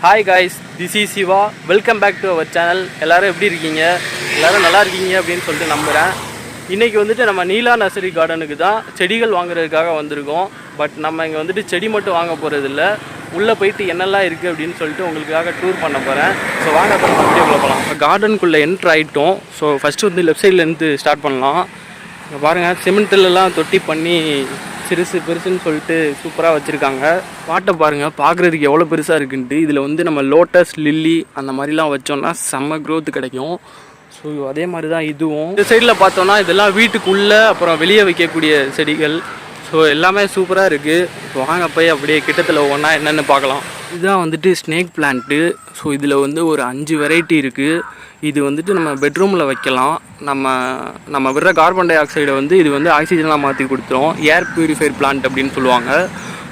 Hi guys, this is Siva. Welcome back to our channel. எல்லாரும் எப்படி இருக்கீங்க? எல்லாரும் நல்லா இருக்கீங்க அப்படினு சொல்லிட்டு நம்புறேன். இன்னைக்கு வந்துட்டு நம்ம நீலா நர்சரி கார்டனுக்கு தான் செடிகள் வாங்குறதுக்காக வந்திருக்கோம். பட் நம்ம இங்க வந்துட்டு செடி மட்டும் வாங்க போறது இல்ல. உள்ள போயிட்டு என்னெல்லாம் இருக்கு அப்படினு சொல்லிட்டு உங்களுக்காக டூர் பண்ண போறேன். சோ வாங்க அப்புறம் வீடியோக்குள்ள போலாம். கார்டனுக்குள்ள என்டர் ஆயிட்டோம். சோ ஃபர்ஸ்ட் வந்து லெஃப்ட் சைடுல இருந்து ஸ்டார்ட் பண்ணலாம். இங்க பாருங்க சிமெண்ட்ல எல்லாம் தொட்டி பண்ணி சிறுசு பெருசுன்னு சொல்லிட்டு சூப்பராக வச்சுருக்காங்க. பாட்டை பாருங்கள் பார்க்குறதுக்கு எவ்வளோ பெருசாக இருக்குன்ட்டு. இதில் வந்து நம்ம லோட்டஸ் லில்லி அந்த மாதிரிலாம் வச்சோம்னா செம்ம க்ரோத் கிடைக்கும். ஸோ அதே மாதிரி தான் இதுவும். இந்த சைடில் பார்த்தோன்னா இதெல்லாம் வீட்டுக்குள்ளே அப்புறம் வெளியே வைக்கக்கூடிய செடிகள். ஸோ எல்லாமே சூப்பராக இருக்குது. வாங்க போய் அப்படியே கிட்டத்தில் ஒவ்வொன்றா என்னென்னு பார்க்கலாம். இதுதான் வந்துட்டு ஸ்னேக் பிளான்ட்டு. ஸோ இதில் வந்து ஒரு 5 வெரைட்டி இருக்குது. இது வந்துட்டு நம்ம பெட்ரூமில் வைக்கலாம். நம்ம விடுற கார்பன் டை ஆக்சைடை வந்து இது வந்து ஆக்சிஜனாக மாற்றி கொடுத்துரும். ஏர் பியூரிஃபைர் பிளான்ட் அப்படின்னு சொல்லுவாங்க.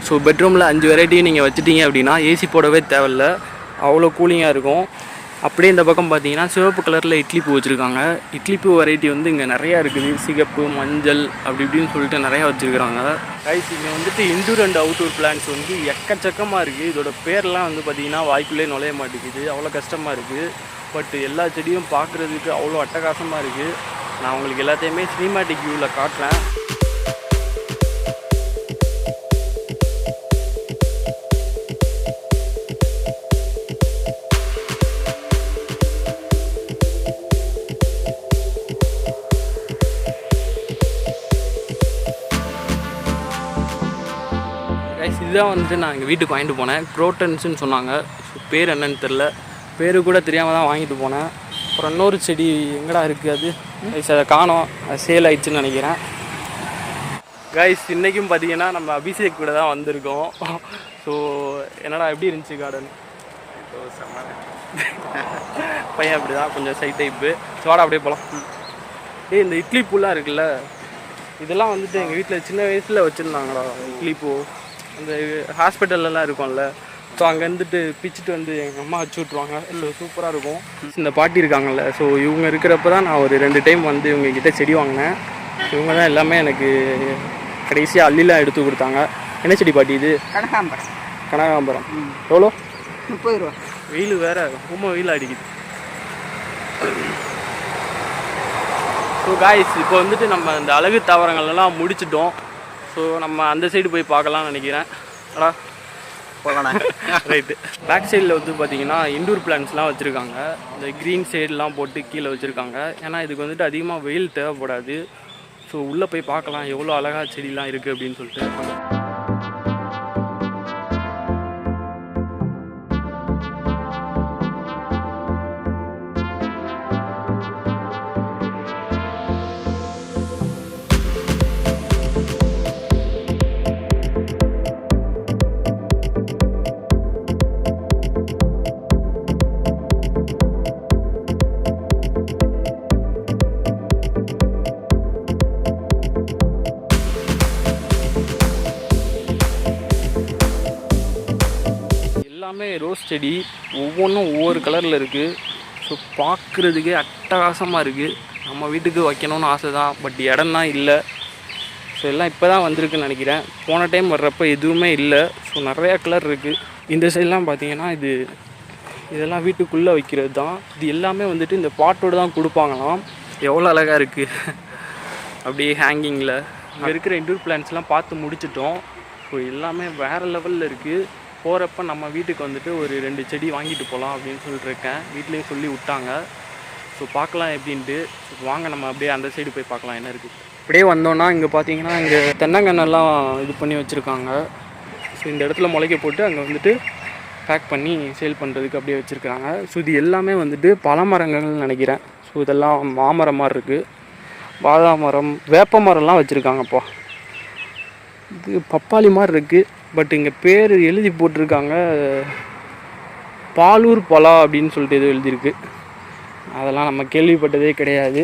ஸோ பெட்ரூமில் 5 வெரைட்டியும் நீங்கள் வச்சுட்டீங்க அப்படின்னா ஏசி போடவே தேவையில்ல, அவ்வளோ கூலிங்காக இருக்கும். அப்படியே இந்த பக்கம் பார்த்தீங்கன்னா சிவப்பு கலரில் இட்லி பூ வச்சுருக்காங்க. இட்லி பூ வெரைட்டி வந்து இங்கே நிறையா இருக்குது. சிகப்பு, மஞ்சள் அப்படி இப்படின்னு சொல்லிட்டு நிறையா வச்சுருக்குறாங்க. கைஸ் இங்கே வந்துட்டு இன்டோர் அண்ட் அவுட்டோர் பிளான்ஸ் வந்து எக்கச்சக்கமாக இருக்குது. இதோட பேர்லாம் வந்து பார்த்திங்கன்னா வாய்க்குள்ளே நுழைய மாட்டேங்குது, அவ்வளோ கஷ்டமாக இருக்குது. பட் எல்லா செடியும் பார்க்குறதுக்கு அவ்வளோ அட்டகாசமாக இருக்குது. நான் உங்களுக்கு எல்லாத்தையுமே சினிமேட்டிக் வியூவில் காட்டுறேன். இதுதான் வந்துட்டு நான் எங்கள் வீட்டுக்கு வாங்கிட்டு போனேன். குரோட்டன்ஸ்ன்னு சொன்னாங்க. பேர் என்னன்னு தெரில, பேர் கூட தெரியாமல் தான் வாங்கிட்டு போனேன். அப்புறம் இன்னொரு செடி எங்கடா இருக்குது, அது அதை காணோம், அது சேல் ஆயிடுச்சுன்னு நினைக்கிறேன். கைஸ் இன்றைக்கும் பார்த்தீங்கன்னா நம்ம அபிஷேக் கூட தான் வந்திருக்கோம். ஸோ என்னடா எப்படி இருந்துச்சு கார்டன்? பையன் அப்படி தான் கொஞ்சம் சை டைப்பு. சோடா அப்படியே போகலாம். இந்த இட்லி பூலாம் இருக்குல்ல, இதெல்லாம் வந்துட்டு எங்கள் வீட்டில் சின்ன வயசில் வச்சுருந்தாங்கடா. இட்லி பூ அந்த ஹாஸ்பிட்டல்லாம் இருக்கும்ல, ஸோ அங்கே இருந்துட்டு பிச்சுட்டு வந்து எங்கள் அம்மா வச்சு விட்ருவாங்க. இல்லை சூப்பராக இருக்கும். இந்த பாட்டி இருக்காங்கல்ல, ஸோ இவங்க இருக்கிறப்ப தான் நான் ஒரு 2 டைம் வந்து இவங்ககிட்ட செடி வாங்கினேன். இவங்க தான் எல்லாமே எனக்கு கடைசியாக அள்ளிலாம் எடுத்து கொடுத்தாங்க. என்ன செடி பாட்டி இது? கனகாம்பரம். கனகாம்பரம் எவ்வளோ? 30 ரூபா. வெயில் வேறு ரொம்ப வெயில் அடிக்குது. ஸோ காய்ஸ் இப்போ வந்துட்டு நம்ம இந்த அழகு தாவரங்கள்லாம் முடிச்சிட்டோம். ஸோ நம்ம அந்த சைடு போய் பார்க்கலாம்னு நினைக்கிறேன். அடா போகலாம். ரைட்டு. பேக் சைடில் வந்து பார்த்தீங்கன்னா இன்டோர் பிளான்ட்ஸ்லாம் வச்சுருக்காங்க. இந்த க்ரீன் சைடெலாம் போட்டு கீழே வச்சுருக்காங்க. ஏன்னா இதுக்கு வந்துட்டு அதிகமாக வெயில் தேவைப்படாது. ஸோ உள்ளே போய் பார்க்கலாம் எவ்வளோ அழகாக செடிலாம் இருக்குது அப்படின்னு சொல்லிட்டு. எல்லாமே ரோஸ் செடி, ஒவ்வொன்றும் ஒவ்வொரு கலரில் இருக்குது. ஸோ பார்க்குறதுக்கே அட்டகாசமாக இருக்குது. நம்ம வீட்டுக்கு வைக்கணும்னு ஆசை தான், பட் இடம் தான் இல்லை. ஸோ எல்லாம் இப்போ தான் வந்திருக்குன்னு நினைக்கிறேன். போன டைம் வர்றப்போ எதுவுமே இல்லை. ஸோ நிறையா கலர் இருக்குது. இந்த சைட்லாம் பார்த்தீங்கன்னா இதெல்லாம் வீட்டுக்குள்ளே வைக்கிறது தான். இது எல்லாமே வந்துட்டு இந்த பாட்டோடு தான் கொடுப்பாங்களாம். எவ்வளோ அழகாக இருக்குது அப்படியே ஹேங்கிங்கில். அங்கே இருக்கிற இன்டோர் பிளான்ட்ஸ்லாம் பார்த்து முடிச்சிட்டோம். ஸோ எல்லாமே வேறு லெவலில் இருக்குது. போகிறப்ப நம்ம வீட்டுக்கு வந்துட்டு ஒரு 2 செடி வாங்கிட்டு போகலாம் அப்படின்னு சொல்லிட்டுருக்கேன். வீட்லேயும் சொல்லி விட்டாங்க. ஸோ பார்க்கலாம் எப்படின்ட்டு. வாங்க நம்ம அப்படியே அந்த சைடு போய் பார்க்கலாம் என்ன இருக்குது. அப்படியே வந்தோன்னா இங்கே பார்த்தீங்கன்னா இங்கே தென்னங்கன்னெல்லாம் இது பண்ணி வச்சுருக்காங்க. ஸோ இந்த இடத்துல முளைக்க போட்டு அங்கே வந்துட்டு பேக் பண்ணி சேல் பண்ணுறதுக்கு அப்படியே வச்சுருக்காங்க. ஸோ இது எல்லாமே வந்துட்டு பழமரங்கள்னு நினைக்கிறேன். ஸோ இதெல்லாம் மாமரம் மாதிரி இருக்குது. பாதாம் மரம், வேப்ப மரம்லாம் வச்சுருக்காங்கப்பா. இது பப்பாளி மாதிரி இருக்குது. பட் இங்கே பேர் எழுதி போட்டிருக்காங்க, பாலூர் பலா அப்படின்னு சொல்லிட்டு எதுவும் எழுதியிருக்கு. அதெல்லாம் நம்ம கேள்விப்பட்டதே கிடையாது.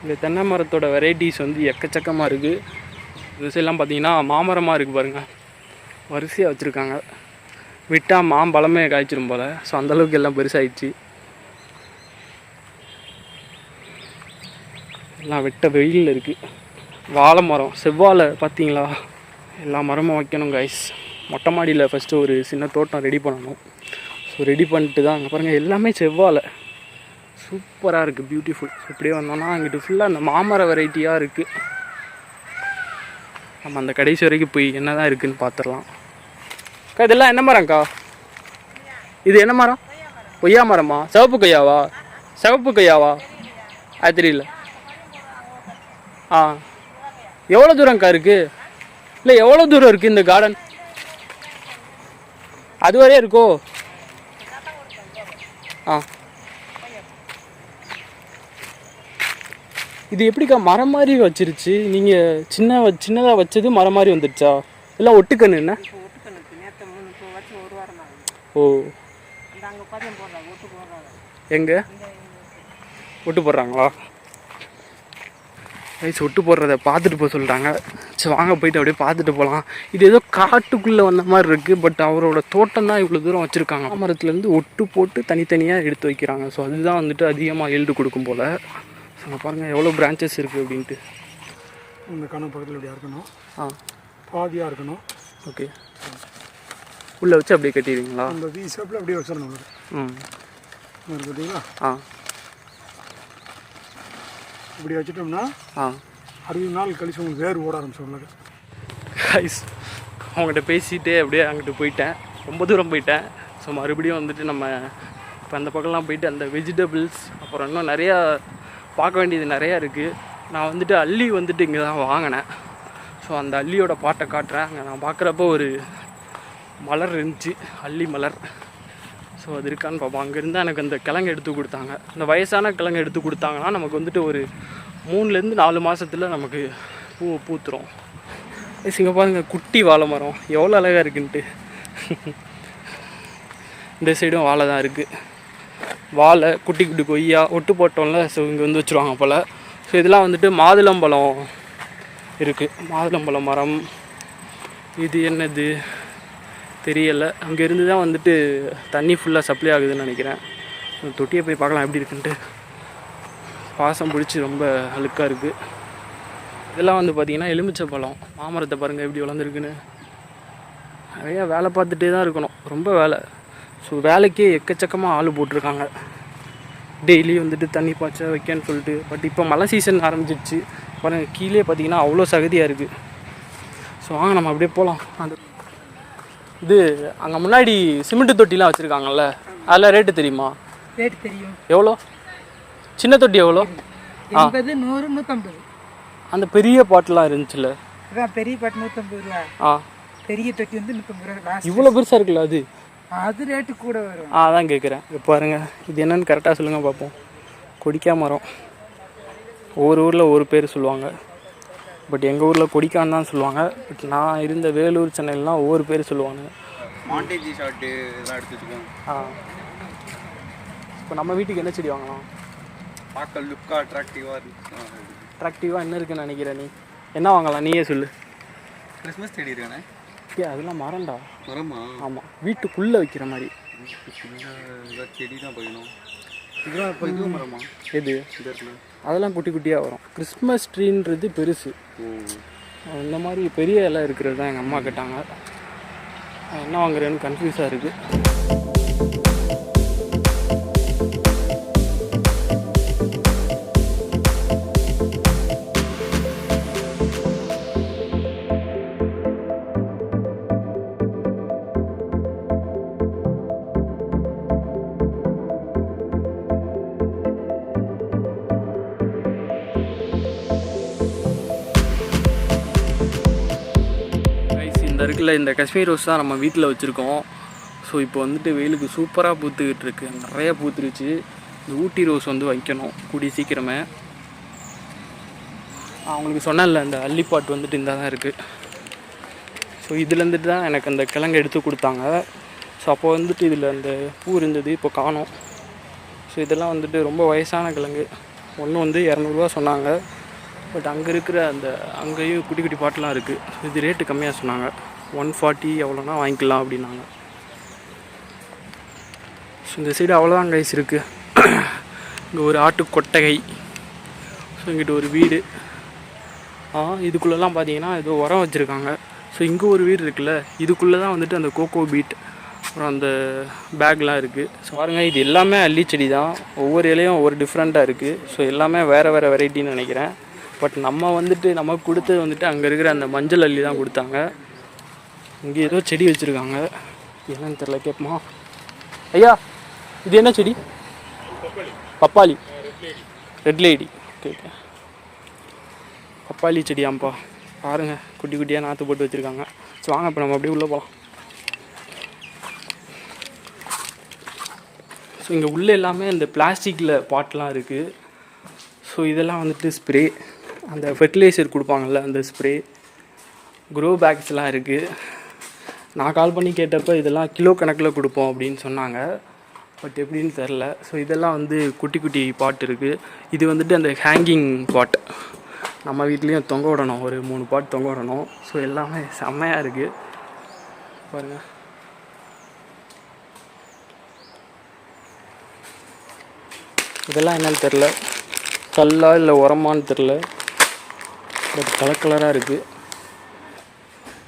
இந்த தென்னை மரத்தோட வெரைட்டிஸ் வந்து எக்கச்சக்கமாக இருக்குது. இந்த சைடெல்லாம் பார்த்தீங்கன்னா மாமரமாக இருக்குது பாருங்கள், வரிசையாக வச்சுருக்காங்க. விட்டால் மாம்பழமே காய்ச்சிரும் போல். ஸோ அந்தளவுக்கு எல்லாம் பெருசாகிடுச்சு. எல்லாம் வெட்ட வெயிலில் இருக்குது. வாழை மரம், செவ்வாழை பார்த்தீங்களா? எல்லா மரமும் வைக்கணும் கைஸ். மொட்டை மாடியில் ஃபஸ்ட்டு ஒரு சின்ன தோட்டம் ரெடி பண்ணணும். ஸோ ரெடி பண்ணிட்டு தான் அங்கே பாருங்கள் எல்லாமே செவ்வாழை சூப்பராக இருக்குது, பியூட்டிஃபுல். இப்படியே வந்தோன்னா அங்கிட்டு ஃபுல்லாக அந்த மாமர வெரைட்டியாக இருக்குது. நம்ம அந்த கடைசி வரைக்கும் போய் என்ன தான் இருக்குதுன்னு பார்த்துடலாம். அக்கா இதெல்லாம் என்ன மரம்க்கா? இது என்ன மரம்? கொய்யா மரமா? சிவப்பு கொய்யாவா? சிவப்பு கொய்யாவா? அது தெரியல. ஆ எவ்வளோ தூரம்க்கா இருக்குது? இல்லை எவ்வளோ தூரம் இருக்குது இந்த கார்டன்? அது வரையே இருக்கோ? ஆ இது எப்படிக்கா மரம் மாதிரி வச்சிருச்சு? நீங்கள் சின்னதாக வச்சது மரம் மாதிரி வந்துடுச்சா? இல்லை ஒட்டுக்கண்ணு என்ன? ஓ எங்கே ஒட்டு போடுறாங்களா? ரைஸ் ஒட்டு போடுறத பார்த்துட்டு போக சொல்லிட்டாங்க. சரி வாங்க போயிட்டு அப்படியே பார்த்துட்டு போகலாம். இது ஏதோ காட்டுக்குள்ளே வந்த மாதிரி இருக்குது. பட் அவரோட தோட்டம் தான் இவ்வளோ தூரம் வச்சுருக்காங்க. மரத்துலேருந்து ஒட்டு போட்டு தனித்தனியாக எடுத்து வைக்கிறாங்க. ஸோ அதுதான் வந்துட்டு அதிகமாக ஈல்டு கொடுக்கும் போல். ஸோ பாருங்கள் எவ்வளோ பிரான்ச்சஸ் இருக்குது அப்படின்ட்டு. இந்த கணக்கு பக்கத்தில் இப்படியா இருக்கணும். பாதியாக இருக்கணும். ஓகே உள்ளே வச்சு அப்படியே கட்டிடுவீங்களா? அந்த வி ஷேப்பில் அப்படியே வச்சிடணும். பார்த்தீங்களா? இப்படி வச்சுட்டோம்னா 60 நாள் கழிச்சு உங்களுக்கு வேறு ஓட ஆரம்பிச்சோம்ல. கைஸ் அவங்ககிட்ட பேசிகிட்டே அப்படியே அங்கிட்டு போயிட்டேன். ரொம்ப தூரம் போயிட்டேன். ஸோ மறுபடியும் வந்துட்டு நம்ம இப்போ அந்த பக்கம்லாம் போயிட்டு அந்த வெஜிடபிள்ஸ் அப்புறம் இன்னும் நிறையா பார்க்க வேண்டியது நிறையா இருக்குது. நான் வந்துட்டு அல்லி வந்துட்டு இங்கே தான் வாங்கினேன். ஸோ அந்த அல்லியோட பாட்டை காட்டுறேன். அங்கே நான் பார்க்குறப்போ ஒரு மலர் இருந்துச்சு, அல்லி மலர். ஸோ அது இருக்கான்னு பார்ப்போம். அங்கேருந்து எனக்கு அந்த கிழங்கு எடுத்து கொடுத்தாங்க. அந்த வயசான கிழங்கு எடுத்து கொடுத்தாங்கன்னா நமக்கு வந்துட்டு ஒரு 3 4 மாதத்தில் நமக்கு பூத்துரும். இங்கே பாருங்கள் குட்டி வாழை மரம் எவ்வளோ அழகாக இருக்குன்ட்டு. இந்த சைடும் வாழை தான் இருக்குது. வாழை குட்டி குட்டி கொய்யா ஒட்டு போட்டோம்ல. ஸோ இங்கே வந்து வச்சுருவாங்க போல். ஸோ இதெல்லாம் வந்துட்டு மாதுளம்பழம் இருக்குது. மாதுளம்பழம் மரம். இது என்னது தெரியலை. அங்கேருந்து தான் வந்துட்டு தண்ணி ஃபுல்லாக சப்ளை ஆகுதுன்னு நினைக்கிறேன். தொட்டியை போய் பார்க்கலாம் எப்படி இருக்குன்ட்டு. பாசம் பிடிச்சி ரொம்ப அழுக்காக இருக்குது. இதெல்லாம் வந்து பார்த்திங்கன்னா எலுமிச்சை பழம். மாமரத்தை பாருங்கள் எப்படி வளர்ந்துருக்குன்னு. நிறையா வேலை பார்த்துட்டே தான் இருக்கணும், ரொம்ப வேலை. ஸோ வேலைக்கே எக்கச்சக்கமாக ஆள் போட்டிருக்காங்க. டெய்லி வந்துட்டு தண்ணி பாய்ச்ச வைக்கன்னு சொல்லிட்டு. பட் இப்போ மழை சீசன் ஆரம்பிச்சிடுச்சு பாருங்கள். கீழே பார்த்திங்கன்னா அவ்வளோ சகதியாக இருக்குது. ஸோ வாங்க நம்ம அப்படியே போகலாம். அந்த இது அங்கே முன்னாடி சிமெண்ட் தொட்டிலாம் வச்சுருக்காங்கல்ல, அதில் ரேட்டு தெரியுமா? ரேட்டு தெரியும். எவ்வளோ? சின்ன தொட்டி எவ்வளோ? 80 100 150. அந்த பெரிய பாட்டெலாம் இருந்துச்சுல்ல, அதான் பெரிய பாட்டு 150 ரூபா. பெரிய தொட்டி வந்து 150 ரூபா. இவ்வளோ பெருசாக இருக்குல்ல அது? அது ரேட்டு கூட வரும். அதான் கேட்குறேன். இப்போ பாருங்கள் இது என்னென்னு கரெக்டாக சொல்லுங்கள் பார்ப்போம். கொடிக்கா மரம். ஒவ்வொரு ஊரில் ஒவ்வொரு பேர் சொல்லுவாங்க. பட் எங்கள் ஊரில் கொடிக்கான்னு தான் சொல்லுவாங்க. பட் நான் இருந்த வேலூர் சென்னையிலாம் ஒவ்வொரு பேர் சொல்லுவாங்க. மாண்டேஜி ஷார்ட்டு இதெல்லாம் எடுத்து வச்சுக்கோங்க. இப்போ நம்ம வீட்டுக்கு என்ன செடி வாங்கலாம்? பார்க்க லுக்காக அட்ராக்டிவாக என்ன இருக்குன்னு நினைக்கிறேன் நீ? என்ன வாங்கலாம் நீயே சொல்லு. கிறிஸ்மஸ் செடி இருக்கானே. அதெல்லாம் மரம்டா. மரமா? ஆமாம், வீட்டுக்குள்ளே வைக்கிற மாதிரி செடி தான் போயிடணும். இதெல்லாம் இப்போ இது மரமா? எது? அதெல்லாம் குட்டி குட்டியாக வரும். கிறிஸ்மஸ் ட்ரீன்றது பெருசு. இந்த மாதிரி பெரிய இலை இருக்கிறது தான் எங்கள் அம்மா கேட்டாங்க. என்ன வாங்குறேன்னு கன்ஃபியூஸாக இருக்குது. இருக்குல்ல, இந்த காஷ்மீர் ரோஸ் தான் நம்ம வீட்டில் வச்சுருக்கோம். ஸோ இப்போ வந்துட்டு வெயிலுக்கு சூப்பராக பூத்துக்கிட்டு இருக்கு. நிறைய பூத்துருச்சு. இந்த ஊட்டி ரோஸ் வந்து வைக்கணும் கூடிய சீக்கிரமே. அவங்களுக்கு சொன்னேன்ல, இந்த அல்லிப்பாட்டு வந்துட்டு இந்த தான் இருக்குது. ஸோ இதுலேருந்துட்டு தான் எனக்கு அந்த கிழங்கு எடுத்து கொடுத்தாங்க. ஸோ அப்போ வந்துட்டு இதில் அந்த பூ இருந்தது, இப்போ காணோம். ஸோ இதெல்லாம் வந்துட்டு ரொம்ப வயசான கிழங்கு. ஒன்று வந்து 200 ரூபா சொன்னாங்க. பட் அங்கே இருக்கிற அந்த அங்கேயும் குட்டி குட்டி பாட்டெலாம் இருக்குது. இது ரேட்டு கம்மியாக சொன்னாங்க. 140 எவ்வளோனா வாங்கிக்கலாம் அப்படின்னாங்க. ஸோ இந்த சைடு அவ்வளோதான் கைஸ் இருக்குது. இங்கே ஒரு ஆட்டு கொட்டகை. ஸோ இங்கிட்ட ஒரு வீடு. இதுக்குள்ளெல்லாம் பார்த்தீங்கன்னா ஏதோ உரம் வச்சுருக்காங்க. ஸோ இங்கே ஒரு வீடு இருக்குல்ல, இதுக்குள்ளே தான் வந்துட்டு அந்த கோகோ பீட் அப்புறம் அந்த பேக்லாம் இருக்குது. ஸோ பாருங்கள், இது எல்லாமே அல்லி செடி தான். ஒவ்வொரு இலையும் ஒவ்வொரு டிஃப்ரெண்ட்டாக இருக்குது. ஸோ எல்லாமே வேறு வேறு வெரைட்டின்னு நினைக்கிறேன். பட் நம்ம வந்துட்டு நமக்கு கொடுத்தது வந்துட்டு அங்கே இருக்கிற அந்த மஞ்சள் அல்லி தான் கொடுத்தாங்க. இங்கே ஏதோ செடி வச்சுருக்காங்க, என்னன்னு தெரில, கேட்போமா? ஐயா, இது என்ன செடி? பப்பாளி, ரெட் லேடி. ஓகே ஓகே, பப்பாளி செடியாம்ப்பா. பாருங்கள், குட்டி குட்டியாக நாற்று போட்டு வச்சுருக்காங்க. ஸோ வாங்க இப்போ நம்ம அப்படியே உள்ளே போகலாம். ஸோ இங்கே உள்ளே எல்லாமே இந்த பிளாஸ்டிக்கில் பாட்லாம் இருக்குது. ஸோ இதெல்லாம் வந்துட்டு ஸ்ப்ரே, அந்த ஃபெர்டிலைசர் கொடுப்பாங்கள்ல அந்த ஸ்ப்ரே, க்ரோ பேக்ஸ்லாம் இருக்குது. நான் கால் பண்ணி கேட்டப்போ இதெல்லாம் கிலோ கணக்கில் கொடுப்போம் அப்படின்னு சொன்னாங்க. பட் எப்படின்னு தெரில. ஸோ இதெல்லாம் வந்து குட்டி குட்டி பாட் இருக்குது. இது வந்துட்டு அந்த ஹேங்கிங் பாட், நம்ம வீட்லேயும் தொங்க விடணும், ஒரு 3 பாட் தொங்க விடணும். ஸோ எல்லாமே செம்மையாக இருக்குது பாருங்கள். இதெல்லாம் என்னன்னு தெரில, கல்லா இல்லை உரமான்னு தெரில, பட் கலராக இருக்குது.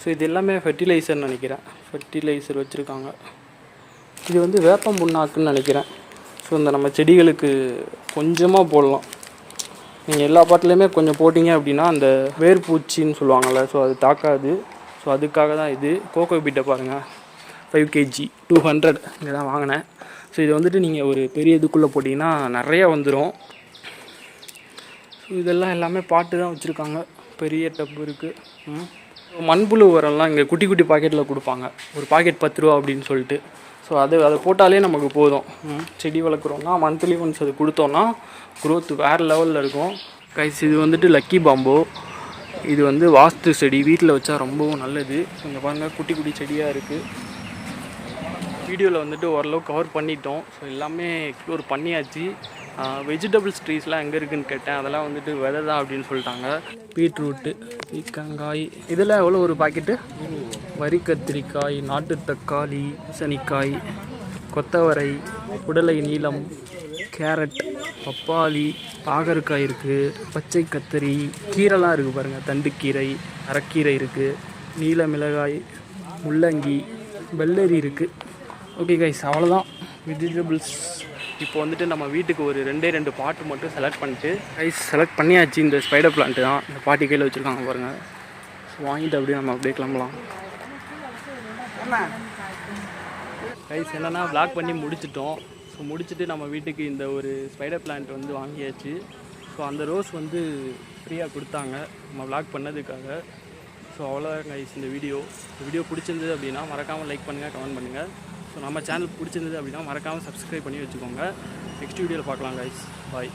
ஸோ இது எல்லாமே ஃபெர்டிலைசர்னு நினைக்கிறேன், ஃபெர்டிலைசர் வச்சுருக்காங்க. இது வந்து வேப்பம் புண்ணாக்குன்னு நினைக்கிறேன். ஸோ இந்த நம்ம செடிகளுக்கு கொஞ்சமாக போடலாம். நீங்கள் எல்லா பாட்டிலையுமே கொஞ்சம் போட்டிங்க அப்படின்னா அந்த வேர்பூச்சின்னு சொல்லுவாங்கள்ல, ஸோ அது தாக்காது. ஸோ அதுக்காக தான் இது. கோகோ பீட்டை பாருங்கள், 5 kg 200 இங்கே தான் வாங்கினேன். ஸோ இது வந்துட்டு நீங்கள் ஒரு பெரிய இதுக்குள்ளே போட்டிங்கன்னா நிறையா வந்துடும். ஸோ இதெல்லாம் எல்லாமே பாட்டு தான் வச்சுருக்காங்க. பெரிய டப் இருக்குது. மண்புழு உரம்லாம் இங்கே குட்டி குட்டி பாக்கெட்டில் கொடுப்பாங்க, ஒரு பாக்கெட் 10 ரூபா அப்படின்னு சொல்லிட்டு. ஸோ அதை போட்டாலே நமக்கு போதும். செடி வளர்க்குறோன்னா மந்த்லி ஒன்ஸ் அது கொடுத்தோன்னா க்ரோத் வேறு லெவலில் இருக்கும். கைஸ், இது வந்துட்டு லக்கி பாம்போ. இது வந்து வாஸ்து செடி, வீட்டில் வச்சா ரொம்பவும் நல்லது. இங்கே பாருங்கள், குட்டி குட்டி செடியாக இருக்குது. வீடியோவில் வந்துட்டு ஓரளவு கவர் பண்ணிட்டோம். ஸோ எல்லாமே எக்ஸ்ப்ளோர் பண்ணியாச்சு. வெஜிடபிள்ஸ் ட்ரீஸ்லாம் எங்கே இருக்குதுன்னு கேட்டேன். அதெல்லாம் வந்துட்டு விதை தான் அப்படின்னு சொல்லிட்டாங்க. பீட்ரூட்டு, பீக்கங்காய், இதெல்லாம் எவ்வளோ ஒரு பாக்கெட்டு? வரி கத்திரிக்காய், நாட்டு தக்காளி, பூசணிக்காய், கொத்தவரை, புடலை நீளம், கேரட், பப்பாளி, பாகற்காய் இருக்குது, பச்சை கத்திரி, கீரைலாம் இருக்குது பாருங்கள், தண்டுக்கீரை, அரைக்கீரை இருக்குது, நீல மிளகாய், முள்ளங்கி, வெள்ளரி இருக்குது. ஓகே கைஸ், அவ்வளோதான் வெஜிடபிள்ஸ். இப்போ வந்துட்டு நம்ம வீட்டுக்கு ஒரு 2 பாட்டு மட்டும் செலக்ட் பண்ணிட்டு கைஸ் செலக்ட் பண்ணியாச்சு. இந்த ஸ்பைடர் பிளான்ட்டு தான் இந்த பாட்டி கையில் வச்சுருக்காங்க பாருங்கள். வாங்கிட்டு அப்படியே நம்ம அப்படியே கிளம்பலாம். கைஸ் என்னென்னா வ்ளாக் பண்ணி முடிச்சிட்டோம். ஸோ முடிச்சுட்டு நம்ம வீட்டுக்கு இந்த ஒரு ஸ்பைடர் பிளான்ட் வந்து வாங்கியாச்சு. ஸோ அந்த ரோஸ் வந்து ஃப்ரீயாக கொடுத்தாங்க நம்ம வ்ளாக் பண்ணதுக்காக. ஸோ அவ்வளோதான் கைஸ் இந்த வீடியோ பிடிச்சிருந்தது அப்படின்னா மறக்காமல் லைக் பண்ணுங்கள், கமெண்ட் பண்ணுங்கள். ஸோ நம்ம சேனல் பிடிச்சிருந்தது அப்படின்னா மறக்காமல் சப்ஸ்கிரைப் பண்ணி வச்சுக்கோங்க. நெக்ஸ்ட் வீடியோவில் பார்க்கலாம் கைஸ். பாய்.